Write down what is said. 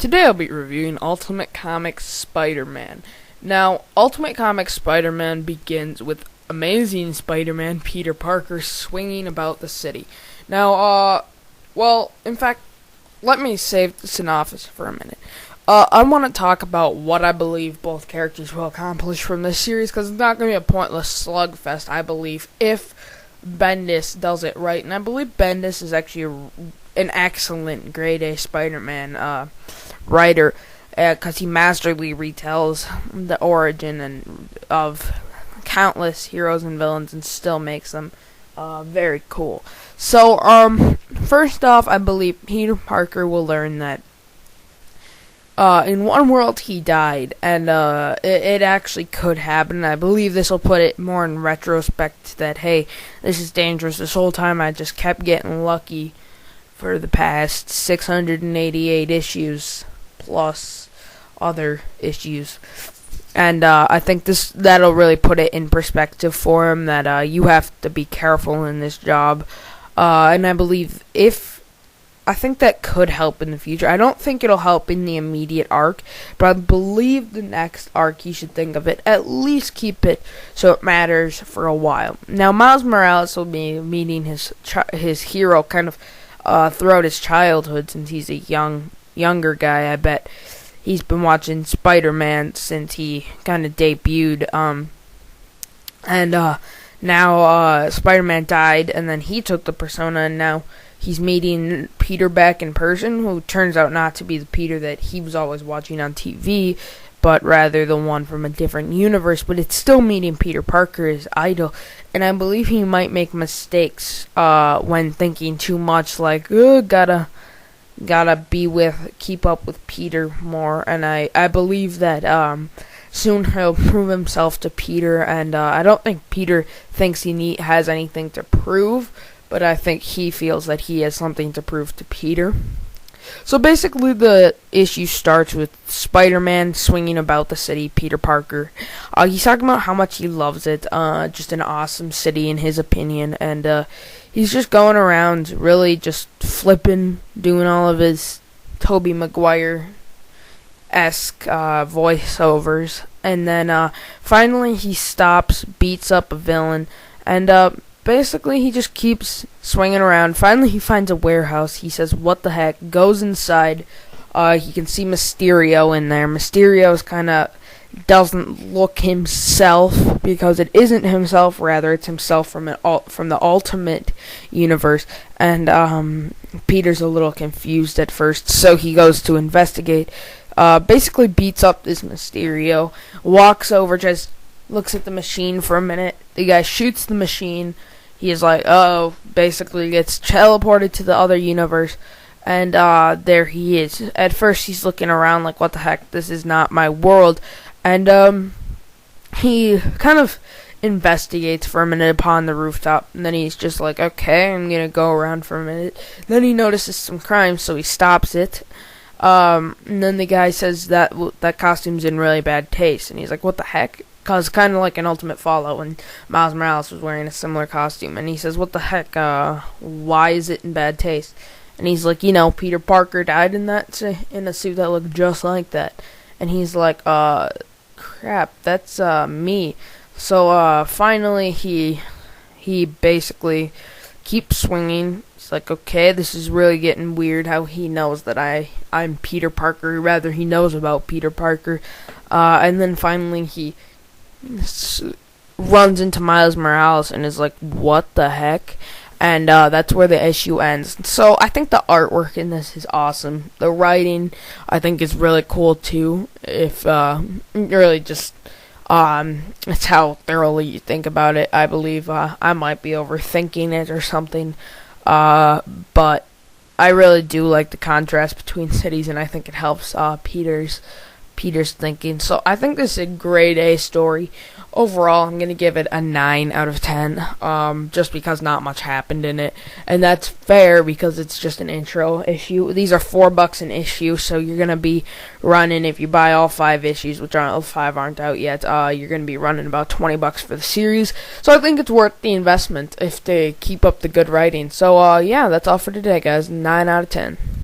Today I'll be reviewing Ultimate Comics Spider-Man. Now, Ultimate Comics Spider-Man begins with Amazing Spider-Man Peter Parker swinging about the city. Now, in fact, let me save the synopsis for a minute. I want to talk about what I believe both characters will accomplish from this series, because it's not going to be a pointless slugfest, I believe, if Bendis does it right. And I believe Bendis is actually an excellent grade A Spider-Man writer, because he masterly retells the origin of countless heroes and villains and still makes them very cool. So, first off, I believe Peter Parker will learn that in one world he died, and it actually could happen. I believe this will put it more in retrospect that, hey, this is dangerous. This whole time I just kept getting lucky for the past 688 issues plus other issues. And I think that'll really put it in perspective for him that you have to be careful in this job. And I think that could help in the future. I don't think it'll help in the immediate arc, but I believe the next arc he should think of it. At least keep it so it matters for a while. Now, Miles Morales will be meeting his hero kind of throughout his childhood, since he's a younger guy. I bet he's been watching Spider-Man since he kind of debuted. Now Spider-Man died, and then he took the persona, and now he's meeting Peter back in person, who turns out not to be the Peter that he was always watching on TV, but rather the one from a different universe. But it's still meeting Peter Parker, his idol, and I believe he might make mistakes when thinking too much, like, gotta keep up with Peter more. And I believe that soon he'll prove himself to Peter, and I don't think Peter thinks he has anything to prove, but I think he feels that he has something to prove to Peter. So basically the issue starts with Spider-Man swinging about the city, Peter Parker. He's talking about how much he loves it, just an awesome city in his opinion, and he's just going around really just flipping, doing all of his Tobey Maguire-esque voiceovers, and then finally he stops, beats up a villain, and basically he just keeps swinging around. Finally he finds a warehouse. He says, what the heck, goes inside. He can see Mysterio in there. Mysterio's kind of doesn't look himself, because it isn't himself, rather it's himself from the Ultimate Universe. And Peter's a little confused at first, so he goes to investigate. Basically beats up this Mysterio, walks over, just looks at the machine for a minute. The guy shoots the machine. He is like, basically gets teleported to the other universe, and there he is. At first he's looking around like, what the heck, this is not my world. And he kind of investigates for a minute upon the rooftop, and then he's just like, okay, I'm gonna go around for a minute. Then he notices some crime, so he stops it. And then the guy says that costume's in really bad taste, and he's like, what the heck? Cause kind of like an Ultimate Fallout when Miles Morales was wearing a similar costume, and he says, what the heck, why is it in bad taste? And he's like, Peter Parker died in a suit that looked just like that. And he's like, crap, that's me. So finally he basically keeps swinging. He's like, okay, this is really getting weird, how he knows that I'm Peter Parker, rather he knows about Peter Parker. And then finally he runs into Miles Morales and is like, what the heck? And that's where the issue ends. So I think the artwork in this is awesome. The writing, I think, is really cool too. If really just it's how thoroughly you think about it. I believe I might be overthinking it or something, but I really do like the contrast between cities, and I think it helps Peter's thinking. So I think this is a grade A story. Overall, I'm going to give it a 9 out of 10, just because not much happened in it. And that's fair, because it's just an intro issue. These are $4 an issue, so you're going to be running, if you buy all 5 issues, which all 5 aren't out yet, you're going to be running about $20 for the series. So I think it's worth the investment if they keep up the good writing. So, yeah, that's all for today, guys. 9 out of 10.